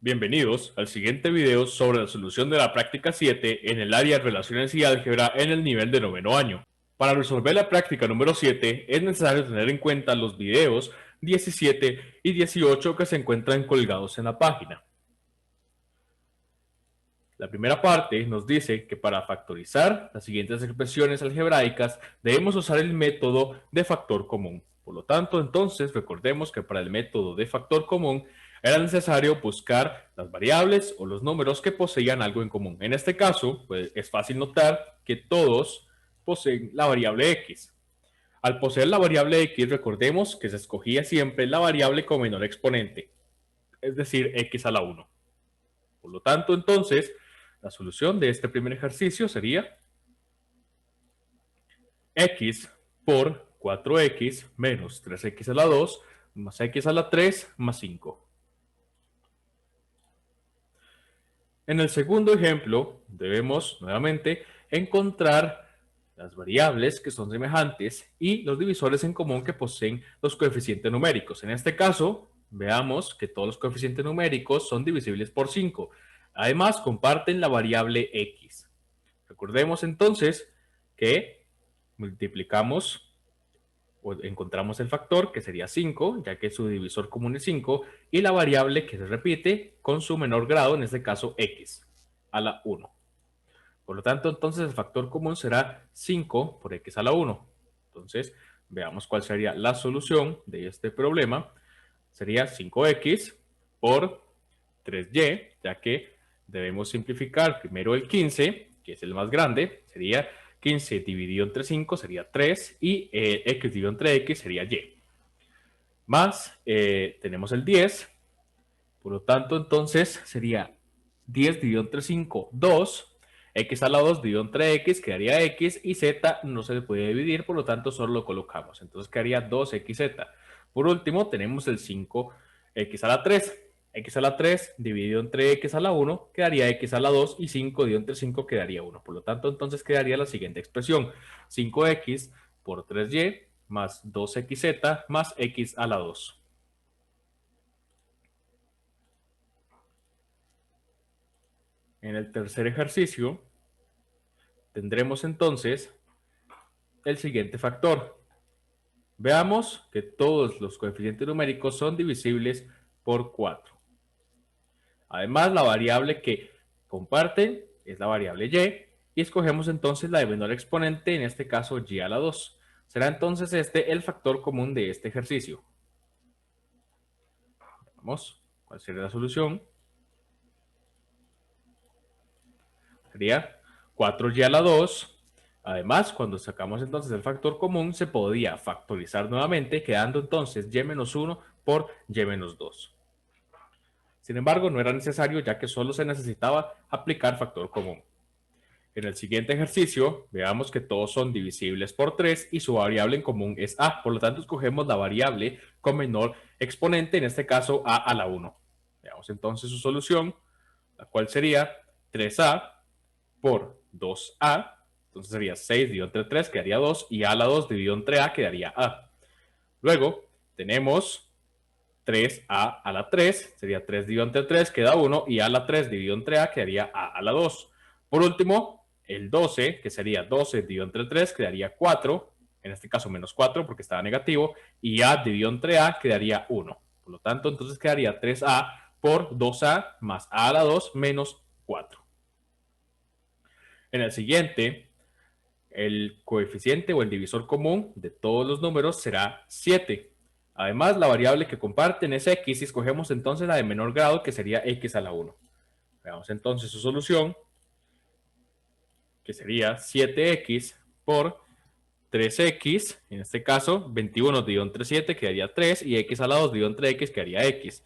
Bienvenidos al siguiente video sobre la solución de la práctica 7 en el área de relaciones y álgebra en el nivel de noveno año. Para resolver la práctica número 7 es necesario tener en cuenta los videos 17 y 18 que se encuentran colgados en la página. La primera parte nos dice que para factorizar las siguientes expresiones algebraicas debemos usar el método de factor común. Por lo tanto, entonces recordemos que para el método de factor común era necesario buscar las variables o los números que poseían algo en común. En este caso, pues, es fácil notar que todos poseen la variable x. Al poseer la variable x, recordemos que se escogía siempre la variable con menor exponente, es decir, x a la 1. Por lo tanto, entonces, la solución de este primer ejercicio sería x por 4x menos 3x a la 2 más x a la 3 más 5. En el segundo ejemplo, debemos nuevamente encontrar las variables que son semejantes y los divisores en común que poseen los coeficientes numéricos. En este caso, veamos que todos los coeficientes numéricos son divisibles por 5. Además, comparten la variable x. Recordemos entonces que multiplicamos o encontramos el factor que sería 5, ya que su divisor común es 5, y la variable que se repite con su menor grado, en este caso x, a la 1. Por lo tanto, entonces el factor común será 5 por x a la 1. Entonces, veamos cuál sería la solución de este problema. Sería 5x por 3y, ya que debemos simplificar primero el 15, que es el más grande, sería 15 dividido entre 5 sería 3 y x dividido entre x sería y. Más tenemos el 10, por lo tanto entonces sería 10 dividido entre 5, 2, x a la 2 dividido entre x quedaría x y z no se puede dividir, por lo tanto solo lo colocamos, entonces quedaría 2xz. Por último tenemos el 5x a la 3. X a la 3 dividido entre x a la 1 quedaría x a la 2 y 5 dividido entre 5 quedaría 1. Por lo tanto, entonces quedaría la siguiente expresión. 5x por 3y más 2xz más x a la 2. En el tercer ejercicio tendremos entonces el siguiente factor. Veamos que todos los coeficientes numéricos son divisibles por 4. Además, la variable que comparten es la variable y escogemos entonces la de menor exponente, en este caso y a la 2. Será entonces este el factor común de este ejercicio. Vamos, ¿cuál sería la solución? Sería 4y a la 2. Además, cuando sacamos entonces el factor común, se podía factorizar nuevamente, quedando entonces y menos 1 por y menos 2. Sin embargo, no era necesario, ya que solo se necesitaba aplicar factor común. En el siguiente ejercicio, veamos que todos son divisibles por 3 y su variable en común es a. Por lo tanto, escogemos la variable con menor exponente, en este caso a la 1. Veamos entonces su solución, la cual sería 3a por 2a. Entonces sería 6 dividido entre 3, quedaría 2, y a la 2 dividido entre a quedaría a. Luego tenemos 3a a la 3, sería 3 dividido entre 3, queda 1, y a la 3 dividido entre a quedaría a la 2. Por último, el 12, que sería 12 dividido entre 3, quedaría 4, en este caso menos 4 porque estaba negativo, y a dividido entre a quedaría 1. Por lo tanto, entonces quedaría 3a por 2a más a la 2 menos 4. En el siguiente, el coeficiente o el divisor común de todos los números será 7. Además, la variable que comparten es x y escogemos entonces la de menor grado, que sería x a la 1. Veamos entonces su solución, que sería 7x por 3x, en este caso 21 dividido entre 7 quedaría 3 y x a la 2 dividido entre x quedaría x.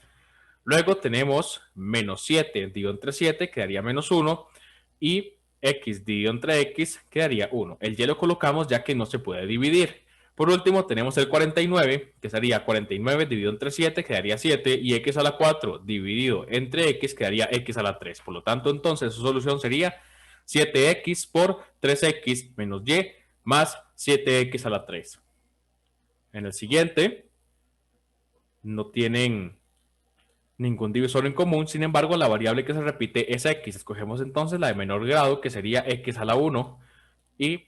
Luego tenemos menos 7 dividido entre 7 quedaría menos 1 y x dividido entre x quedaría 1. El y lo colocamos ya que no se puede dividir. Por último tenemos el 49, que sería 49 dividido entre 7 quedaría 7 y x a la 4 dividido entre x quedaría x a la 3. Por lo tanto, entonces su solución sería 7x por 3x menos y más 7x a la 3. En el siguiente no tienen ningún divisor en común. Sin embargo, la variable que se repite es x. Escogemos entonces la de menor grado, que sería x a la 1, y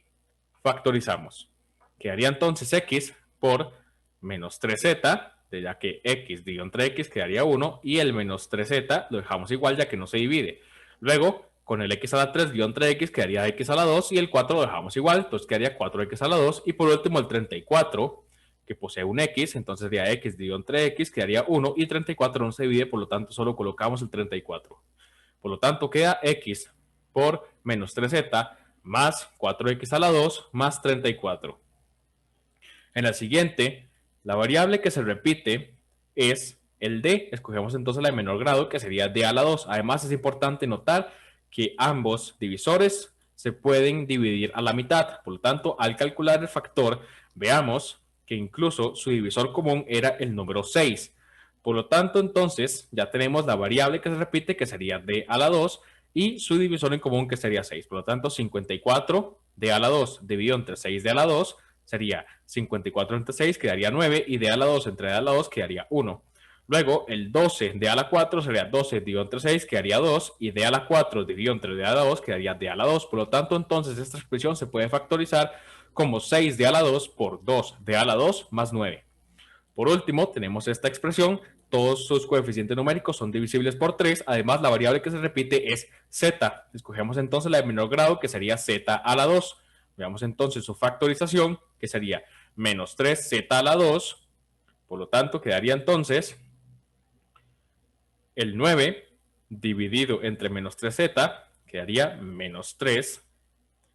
factorizamos. Quedaría entonces x por menos 3z, ya que x dividido entre x quedaría 1, y el menos 3z lo dejamos igual ya que no se divide. Luego, con el x a la 3 dividido entre x quedaría x a la 2, y el 4 lo dejamos igual, entonces quedaría 4x a la 2. Y por último el 34, que posee un x, entonces sería x dividido entre x quedaría 1, y 34 no se divide, por lo tanto solo colocamos el 34. Por lo tanto queda x por menos 3z más 4x a la 2 más 34. En la siguiente, la variable que se repite es el d. Escogemos entonces la de menor grado, que sería d a la 2. Además, es importante notar que ambos divisores se pueden dividir a la mitad. Por lo tanto, al calcular el factor, veamos que incluso su divisor común era el número 6. Por lo tanto, entonces, ya tenemos la variable que se repite, que sería d a la 2, y su divisor en común, que sería 6. Por lo tanto, 54 d a la 2 dividido entre 6 d a la 2 sería 54 entre 6, quedaría 9, y d a la 2 entre d a la 2 quedaría 1. Luego, el 12 d a la 4 sería 12 dividido entre 6, quedaría 2, y d a la 4 dividido entre d a la 2 quedaría d a la 2. Por lo tanto, entonces, esta expresión se puede factorizar como 6 d a la 2 por 2 d a la 2 más 9. Por último, tenemos esta expresión. Todos sus coeficientes numéricos son divisibles por 3. Además, la variable que se repite es z. Escogemos entonces la de menor grado, que sería z a la 2. Veamos entonces su factorización, que sería menos 3z a la 2. Por lo tanto, quedaría entonces el 9 dividido entre menos 3z, quedaría menos 3.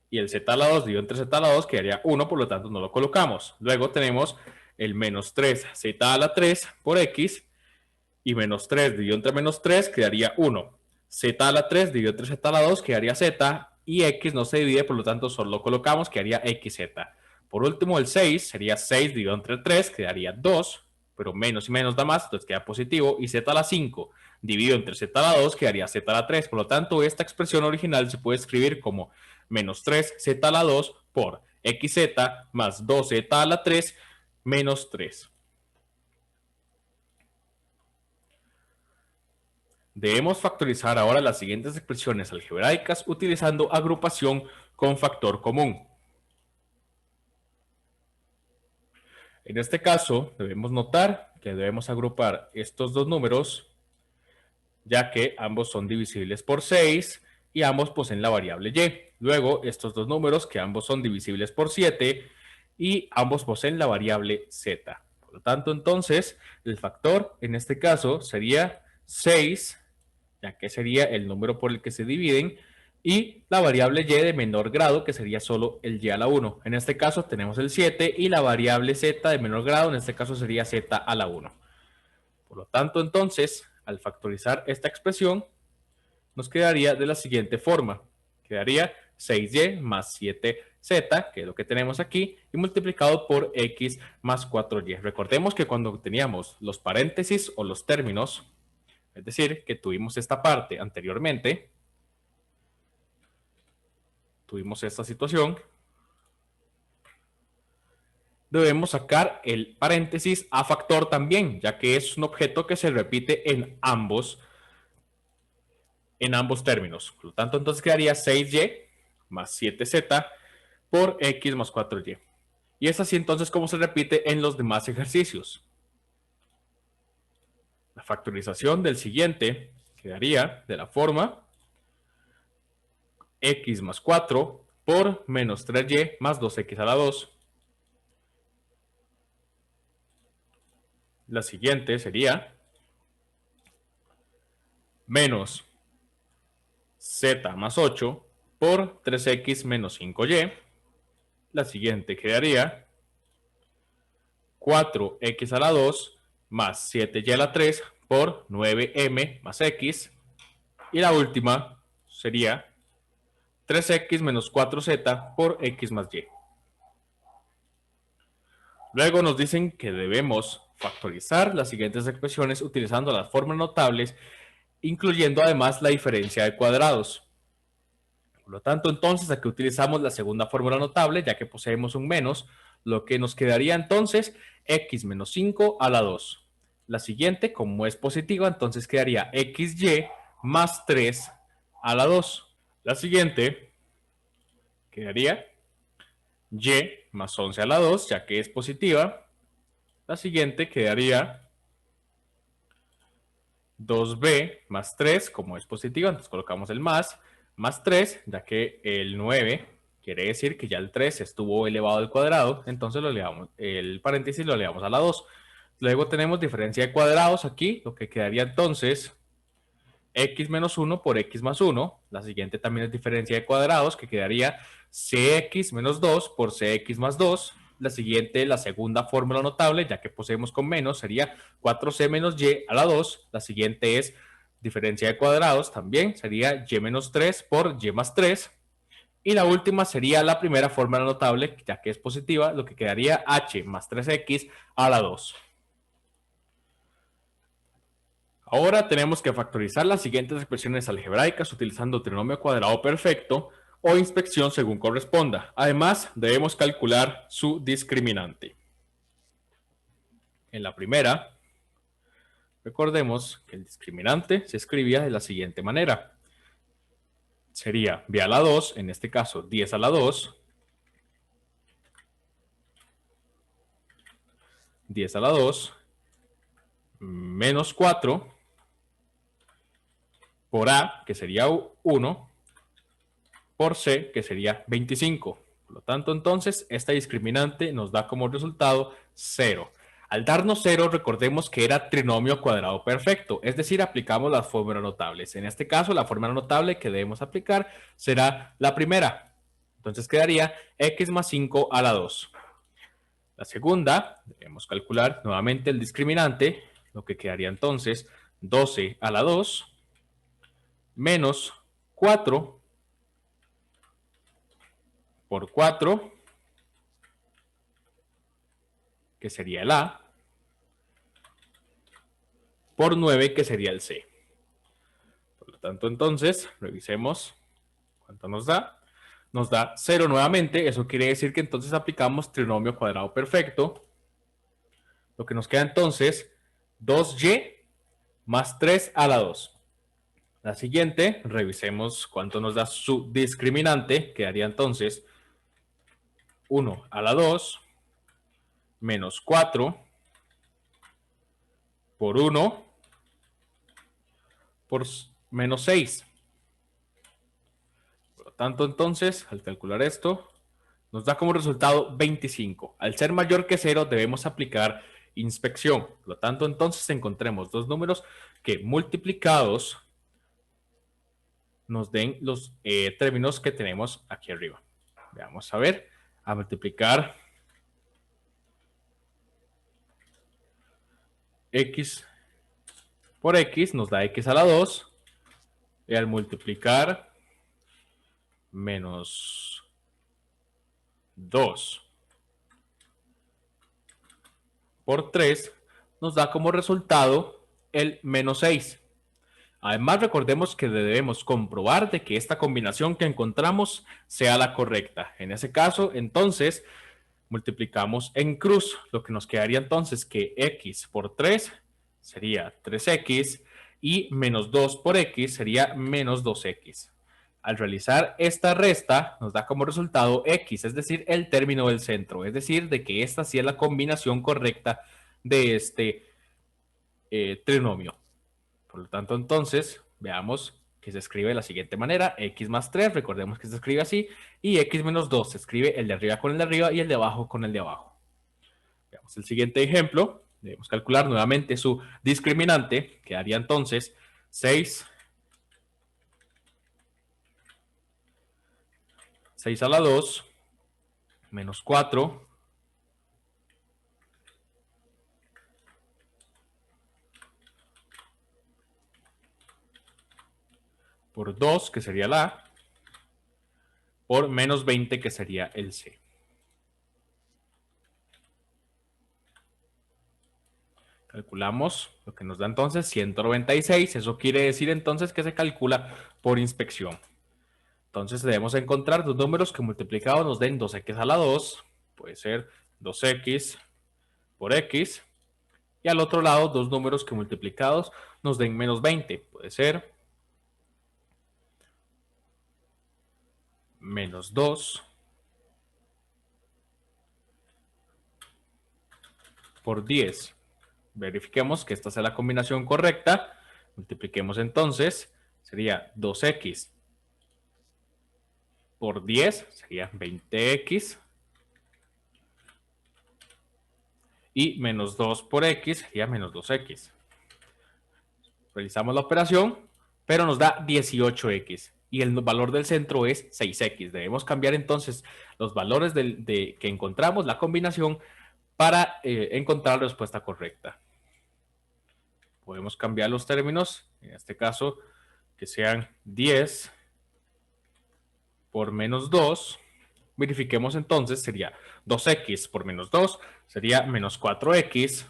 Y el z a la 2 dividido entre z a la 2 quedaría 1, por lo tanto no lo colocamos. Luego tenemos el menos 3z a la 3 por x, y menos 3 dividido entre menos 3 quedaría 1. Z a la 3 dividido entre z a la 2 quedaría z, y x no se divide, por lo tanto solo lo colocamos, quedaría xz. Por último, el 6 sería 6 dividido entre 3, quedaría 2, pero menos y menos da más, entonces queda positivo, y z a la 5 dividido entre z a la 2 quedaría z a la 3. Por lo tanto, esta expresión original se puede escribir como menos 3z a la 2 por xz más 2z a la 3 menos 3. Debemos factorizar ahora las siguientes expresiones algebraicas utilizando agrupación con factor común. En este caso, debemos notar que debemos agrupar estos dos números, ya que ambos son divisibles por 6 y ambos poseen la variable y. Luego, estos dos números, que ambos son divisibles por 7 y ambos poseen la variable z. Por lo tanto, entonces, el factor en este caso sería 6, ya que sería el número por el que se dividen, y la variable y de menor grado, que sería solo el y a la 1. En este caso tenemos el 7, y la variable z de menor grado, en este caso sería z a la 1. Por lo tanto, entonces, al factorizar esta expresión, nos quedaría de la siguiente forma. Quedaría 6y más 7z, que es lo que tenemos aquí, y multiplicado por x más 4y. Recordemos que cuando teníamos los paréntesis o los términos, es decir, que tuvimos esta parte anteriormente, tuvimos esta situación, debemos sacar el paréntesis a factor también, ya que es un objeto que se repite en ambos términos. Por lo tanto, entonces quedaría 6y más 7z por x más 4y. Y es así entonces como se repite en los demás ejercicios. La factorización del siguiente quedaría de la forma x más 4 por menos 3y más 2x a la 2. La siguiente sería menos z más 8 por 3x menos 5y. La siguiente quedaría 4x a la 2 más 7y a la 3 por 9m más x. Y la última sería 3x menos 4z por x más y. Luego nos dicen que debemos factorizar las siguientes expresiones utilizando las formas notables, incluyendo además la diferencia de cuadrados. Por lo tanto, entonces aquí utilizamos la segunda fórmula notable, ya que poseemos un menos, lo que nos quedaría entonces x menos 5 a la 2. La siguiente, como es positiva, entonces quedaría xy más 3 a la 2. La siguiente quedaría y más 11 a la 2, ya que es positiva. La siguiente quedaría 2b más 3, como es positiva, entonces colocamos el más 3, ya que el 9 quiere decir que ya el 3 estuvo elevado al cuadrado, entonces lo elevamos, el paréntesis lo elevamos a la 2. Luego tenemos diferencia de cuadrados aquí, lo que quedaría entonces x menos 1 por x más 1. La siguiente también es diferencia de cuadrados, que quedaría cx menos 2 por cx más 2. La siguiente, la segunda fórmula notable, ya que poseemos con menos, sería 4c menos y a la 2. La siguiente es diferencia de cuadrados, también sería y menos 3 por y más 3. Y la última sería la primera fórmula notable, ya que es positiva, lo que quedaría h más 3x a la 2. Ahora tenemos que factorizar las siguientes expresiones algebraicas utilizando trinomio cuadrado perfecto o inspección según corresponda. Además, debemos calcular su discriminante. En la primera, recordemos que el discriminante se escribía de la siguiente manera. Sería b a la 2, en este caso 10 a la 2, 10 a la 2, menos 4, por a, que sería 1, por c, que sería 25. Por lo tanto, entonces, esta discriminante nos da como resultado 0. Al darnos 0, recordemos que era trinomio cuadrado perfecto, es decir, aplicamos las fórmulas notables. En este caso, la fórmula notable que debemos aplicar será la primera. Entonces quedaría x más 5 a la 2. La segunda, debemos calcular nuevamente el discriminante, lo que quedaría entonces 12 a la 2 menos 4 por 4, que sería el A, por 9, que sería el C. Por lo tanto, entonces, revisemos cuánto nos da. Nos da 0 nuevamente, eso quiere decir que entonces aplicamos trinomio cuadrado perfecto. Lo que nos queda entonces, 2y más 3 a la 2. La siguiente, revisemos cuánto nos da su discriminante, quedaría entonces 1 a la 2 menos 4 por 1 por menos 6. Por lo tanto, entonces, al calcular esto, nos da como resultado 25. Al ser mayor que 0, debemos aplicar inspección. Por lo tanto, entonces encontremos dos números que multiplicados nos den los términos que tenemos aquí arriba. Vamos a ver, a multiplicar x por x nos da x a la 2. Y al multiplicar menos 2 por 3 nos da como resultado el menos 6. Además, recordemos que debemos comprobar de que esta combinación que encontramos sea la correcta. En ese caso, entonces, multiplicamos en cruz, lo que nos quedaría entonces que x por 3 sería 3x y menos 2 por x sería menos 2x. Al realizar esta resta nos da como resultado x, es decir, el término del centro, es decir, de que esta sí es la combinación correcta de este trinomio. Por lo tanto, entonces, veamos que se escribe de la siguiente manera, x más 3, recordemos que se escribe así, y x menos 2, se escribe el de arriba con el de arriba y el de abajo con el de abajo. Veamos el siguiente ejemplo, debemos calcular nuevamente su discriminante, quedaría entonces 6 a la 2 menos 4 por 2, que sería la A, por menos 20, que sería el C. Calculamos lo que nos da entonces 196. Eso quiere decir entonces que se calcula por inspección. Entonces debemos encontrar dos números que multiplicados nos den 2x a la 2. Puede ser 2x por x. Y al otro lado, dos números que multiplicados nos den menos 20. Puede ser menos 2 por 10. Verifiquemos que esta sea la combinación correcta. Multipliquemos entonces. Sería 2x por 10. Sería 20x. Y menos 2 por x sería menos 2x. Realizamos la operación, pero nos da 18x. Y el valor del centro es 6x. Debemos cambiar entonces los valores que encontramos, la combinación, para encontrar la respuesta correcta. Podemos cambiar los términos, en este caso, que sean 10 por menos 2. Verifiquemos entonces, sería 2x por menos 2, sería menos 4x.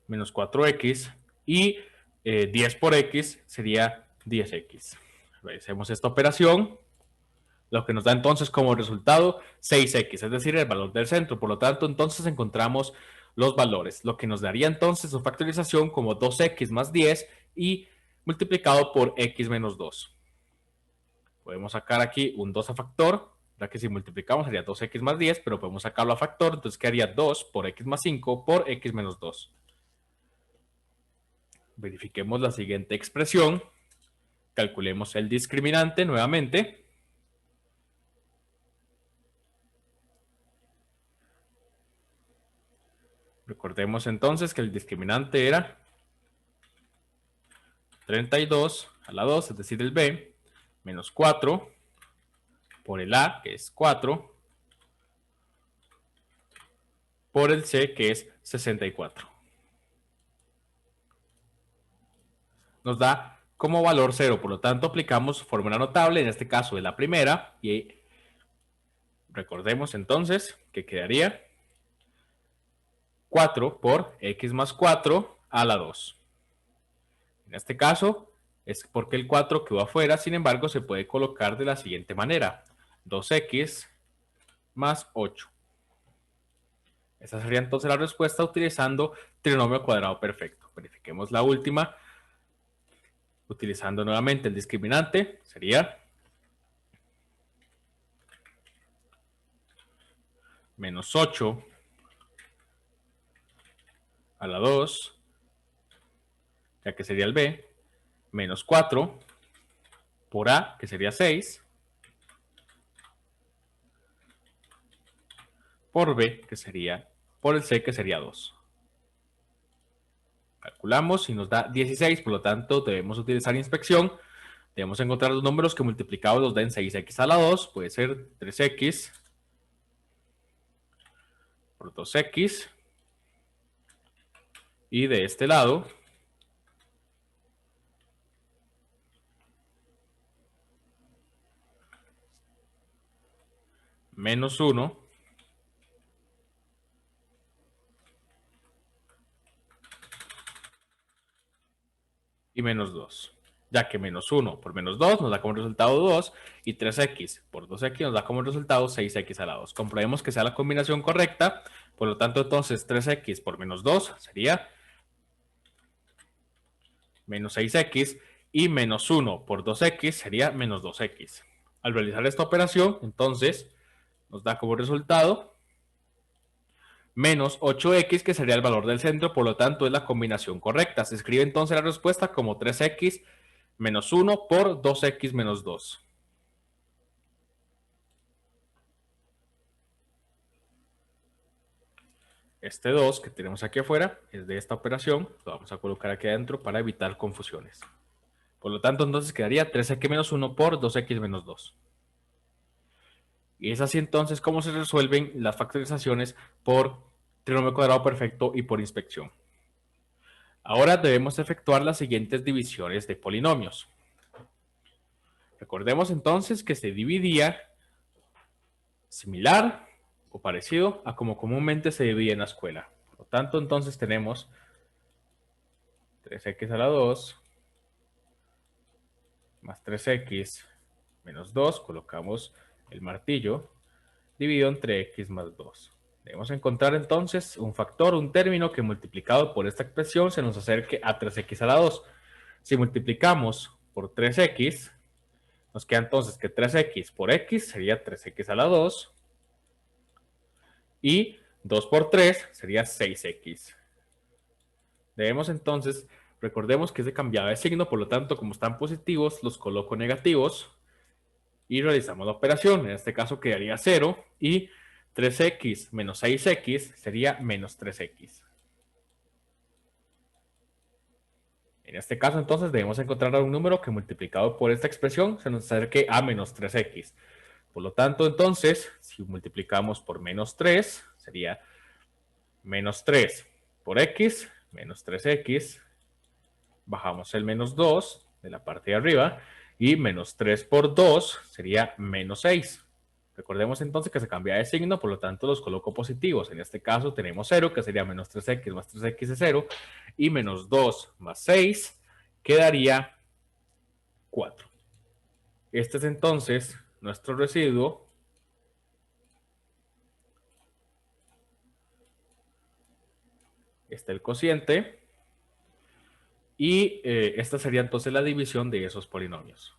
Menos 4x. Y 10 por x sería 10x. Realicemos esta operación. Lo que nos da entonces como resultado 6x, es decir, el valor del centro. Por lo tanto, entonces encontramos los valores. Lo que nos daría entonces su factorización como 2x más 10 y multiplicado por x menos 2. Podemos sacar aquí un 2 a factor, ya que si multiplicamos sería 2x más 10, pero podemos sacarlo a factor, entonces quedaría 2 por x más 5 por x menos 2. Verifiquemos la siguiente expresión. Calculemos el discriminante nuevamente. Recordemos entonces que el discriminante era 32 a la 2, es decir, el b, menos 4 por el a, que es 4, por el c, que es 64. Nos da como valor 0, por lo tanto aplicamos fórmula notable, en este caso de la primera, y recordemos entonces que quedaría 4 por x más 4 a la 2. En este caso es porque el 4 quedó afuera, sin embargo se puede colocar de la siguiente manera. 2x más 8. Esa sería entonces la respuesta utilizando trinomio cuadrado perfecto. Verifiquemos la última. Utilizando nuevamente el discriminante, sería menos 8 a la 2, ya que sería el b, menos 4 por a, que sería 6, por b, que sería, por el c, que sería 2. Calculamos y nos da 16, por lo tanto debemos utilizar inspección. Debemos encontrar los números que multiplicados nos den 6x a la 2, puede ser 3x por 2x. Y de este lado, menos 1 y menos 2. Ya que menos 1 por menos 2 nos da como resultado 2 y 3x por 2x nos da como resultado 6x a la 2. Comprobemos que sea la combinación correcta, por lo tanto entonces 3x por menos 2 sería menos 6x y menos 1 por 2x sería menos 2x. Al realizar esta operación, entonces nos da como resultado menos 8x, que sería el valor del centro, por lo tanto es la combinación correcta. Se escribe entonces la respuesta como 3x menos 1 por 2x menos 2. Este 2 que tenemos aquí afuera es de esta operación, lo vamos a colocar aquí adentro para evitar confusiones. Por lo tanto, entonces quedaría 3x menos 1 por 2x menos 2. Y es así entonces como se resuelven las factorizaciones por trinomio cuadrado perfecto y por inspección. Ahora debemos efectuar las siguientes divisiones de polinomios. Recordemos entonces que se dividía similar o parecido a como comúnmente se divide en la escuela. Por lo tanto, entonces tenemos 3x a la 2 más 3x menos 2, colocamos el martillo, dividido entre x más 2. Debemos encontrar entonces un factor, un término que multiplicado por esta expresión se nos acerque a 3x a la 2. Si multiplicamos por 3x, nos queda entonces que 3x por x sería 3x a la 2. Y 2 por 3 sería 6x. Debemos entonces, recordemos que es de cambiado de signo, por lo tanto, como están positivos, los coloco negativos y realizamos la operación. En este caso quedaría 0 y 3x menos 6x sería menos 3x. En este caso, entonces, debemos encontrar un número que multiplicado por esta expresión se nos acerque a menos 3x. Por lo tanto, entonces, si multiplicamos por menos 3, sería menos 3 por x, menos 3x. Bajamos el menos 2 de la parte de arriba y menos 3 por 2 sería menos 6. Recordemos entonces que se cambia de signo, por lo tanto los coloco positivos. En este caso tenemos 0, que sería menos 3x más 3x es 0, y menos 2 más 6 quedaría 4. Este es entonces nuestro residuo. Este es el cociente. Y esta sería entonces la división de esos polinomios.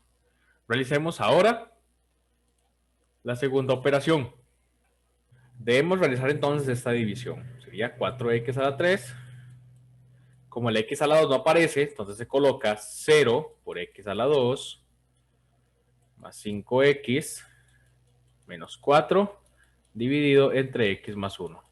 Realicemos ahora la segunda operación. Debemos realizar entonces esta división. Sería 4x a la 3. Como el x a la 2 no aparece, entonces se coloca 0 por x a la 2 más 5x menos 4 dividido entre x más 1.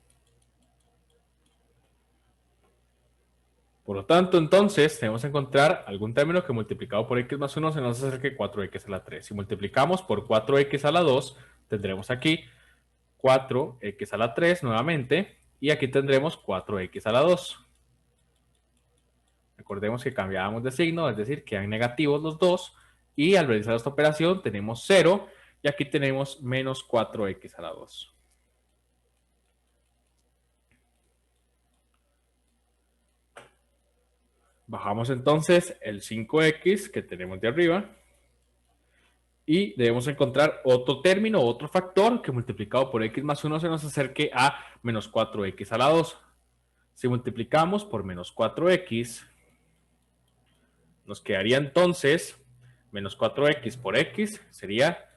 Por lo tanto, entonces, tenemos que encontrar algún término que multiplicado por x más 1 se nos acerque 4x a la 3. Si multiplicamos por 4x a la 2, tendremos aquí 4x a la 3 nuevamente, y aquí tendremos 4x a la 2. Recordemos que cambiábamos de signo, es decir, quedan negativos los dos, y al realizar esta operación tenemos 0, y aquí tenemos menos 4x a la 2. Bajamos entonces el 5x que tenemos de arriba, y debemos encontrar otro término, otro factor, que multiplicado por x más 1 se nos acerque a menos 4x a la 2. Si multiplicamos por menos 4x, nos quedaría entonces menos 4x por x, sería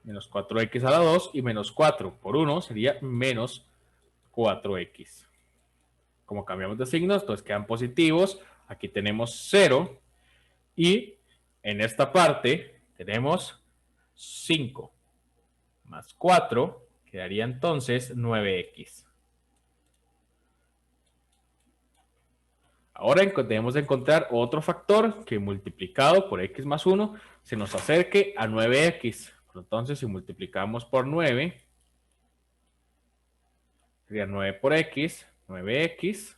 menos 4x a la 2, y menos 4 por 1 sería menos 4x. Como cambiamos de signos, entonces quedan positivos. Aquí tenemos 0 y en esta parte tenemos 5 más 4, quedaría entonces 9x. Ahora debemos encontrar otro factor que multiplicado por x más 1 se nos acerque a 9x. Entonces, si multiplicamos por 9, sería 9 por x, 9x.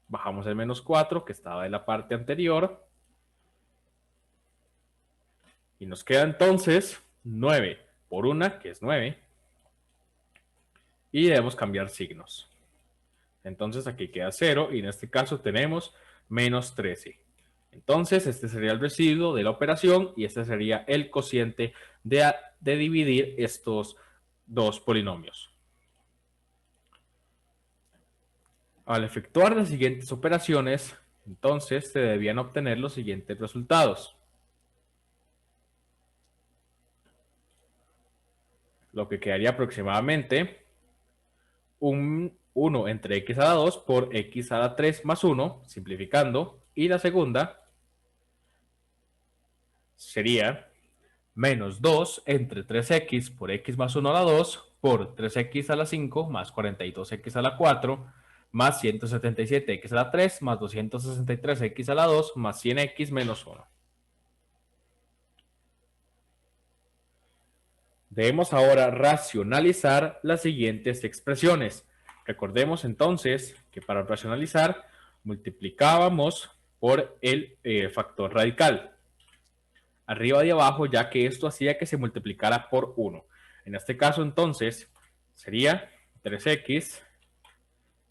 Bajamos el menos 4 que estaba de la parte anterior. Y nos queda entonces 9 por 1, que es 9. Y debemos cambiar signos. Entonces aquí queda 0 y en este caso tenemos menos 13. Entonces este sería el residuo de la operación y este sería el cociente de dividir estos dos polinomios. Al efectuar las siguientes operaciones, entonces se debían obtener los siguientes resultados. Lo que quedaría aproximadamente un 1 entre x a la 2 por x a la 3 más 1, simplificando, y la segunda sería menos 2 entre 3x por x más 1 a la 2 por 3x a la 5 más 42x a la 4 más 177x a la 3 más 263x a la 2 más 100x menos 1. Debemos ahora racionalizar las siguientes expresiones. Recordemos entonces que para racionalizar multiplicábamos por el factor radical. Arriba y abajo, ya que esto hacía que se multiplicara por 1. En este caso entonces sería 3x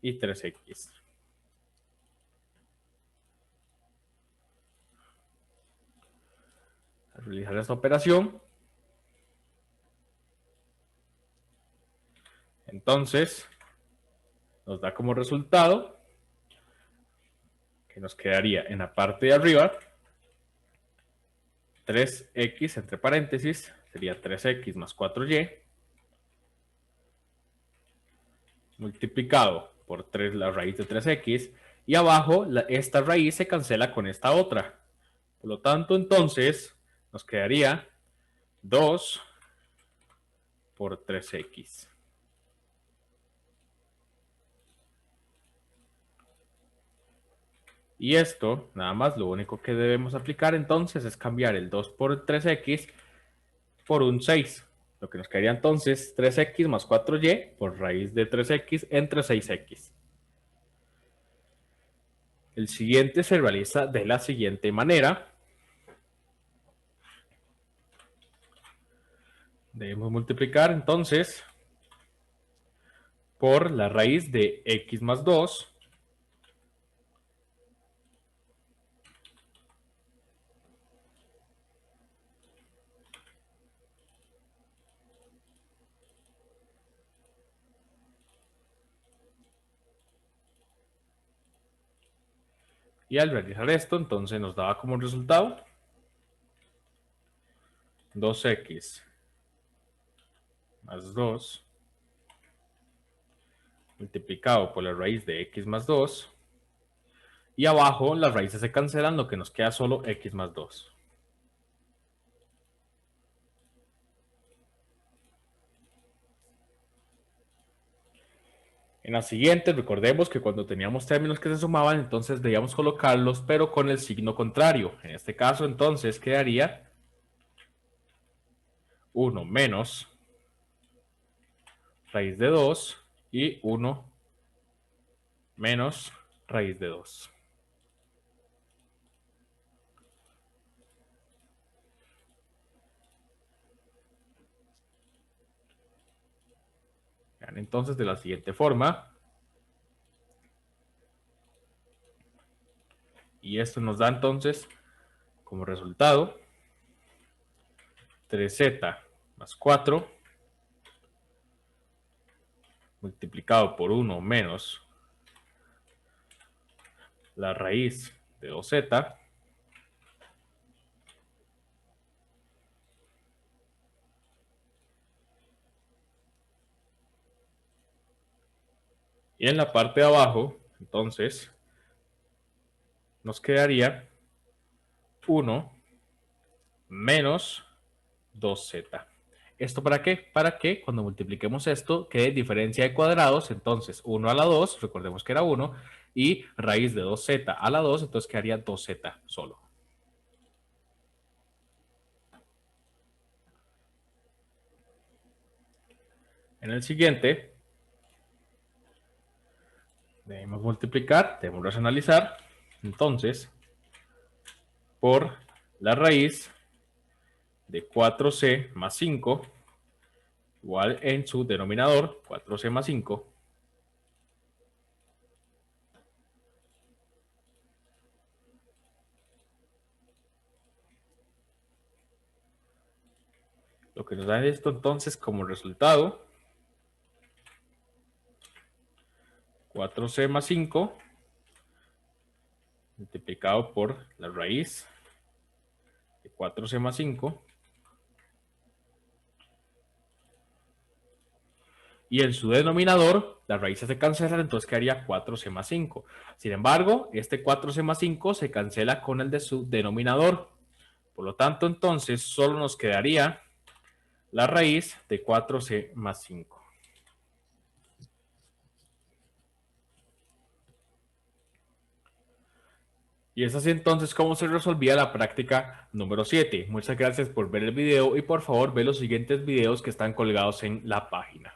y 3x. Al realizar esta operación Entonces, nos da como resultado que nos quedaría en la parte de arriba 3x entre paréntesis, sería 3x más 4y, multiplicado por 3 la raíz de 3x, y abajo esta raíz se cancela con esta otra. Por lo tanto, entonces, nos quedaría 2 por 3x. Y esto, nada más, lo único que debemos aplicar entonces es cambiar el 2 por 3x por un 6. Lo que nos quedaría entonces 3x más 4y por raíz de 3x entre 6x. El siguiente se realiza de la siguiente manera. Debemos multiplicar entonces por la raíz de x más 2 y al realizar esto entonces nos daba como resultado 2x más 2 multiplicado por la raíz de x más 2 y abajo las raíces se cancelan, lo que nos queda solo x más 2. En la siguiente, recordemos que cuando teníamos términos que se sumaban, entonces debíamos colocarlos, pero con el signo contrario. En este caso, entonces, quedaría 1 menos raíz de 2 y 1 menos raíz de 2. Vean entonces de la siguiente forma. Y esto nos da entonces como resultado 3z más 4 multiplicado por 1 menos la raíz de 2z y en la parte de abajo entonces nos quedaría 1 menos 2z. ¿Esto para qué? Para que cuando multipliquemos esto quede diferencia de cuadrados, entonces 1 a la 2, recordemos que era 1, y raíz de 2z a la 2, entonces quedaría 2z solo. En el siguiente, debemos multiplicar, debemos racionalizar, entonces, por la raíz de 4c más 5, igual en su denominador, 4c más 5, lo que nos da esto entonces como resultado 4c más 5 multiplicado por la raíz de 4c más 5 y en su denominador las raíces se cancelan, entonces quedaría 4c más 5. Sin embargo, este 4c más 5 se cancela con el de su denominador. Por lo tanto, entonces solo nos quedaría la raíz de 4c más 5. Y es así entonces como se resolvía la práctica número 7. Muchas gracias por ver el video y por favor ve los siguientes videos que están colgados en la página.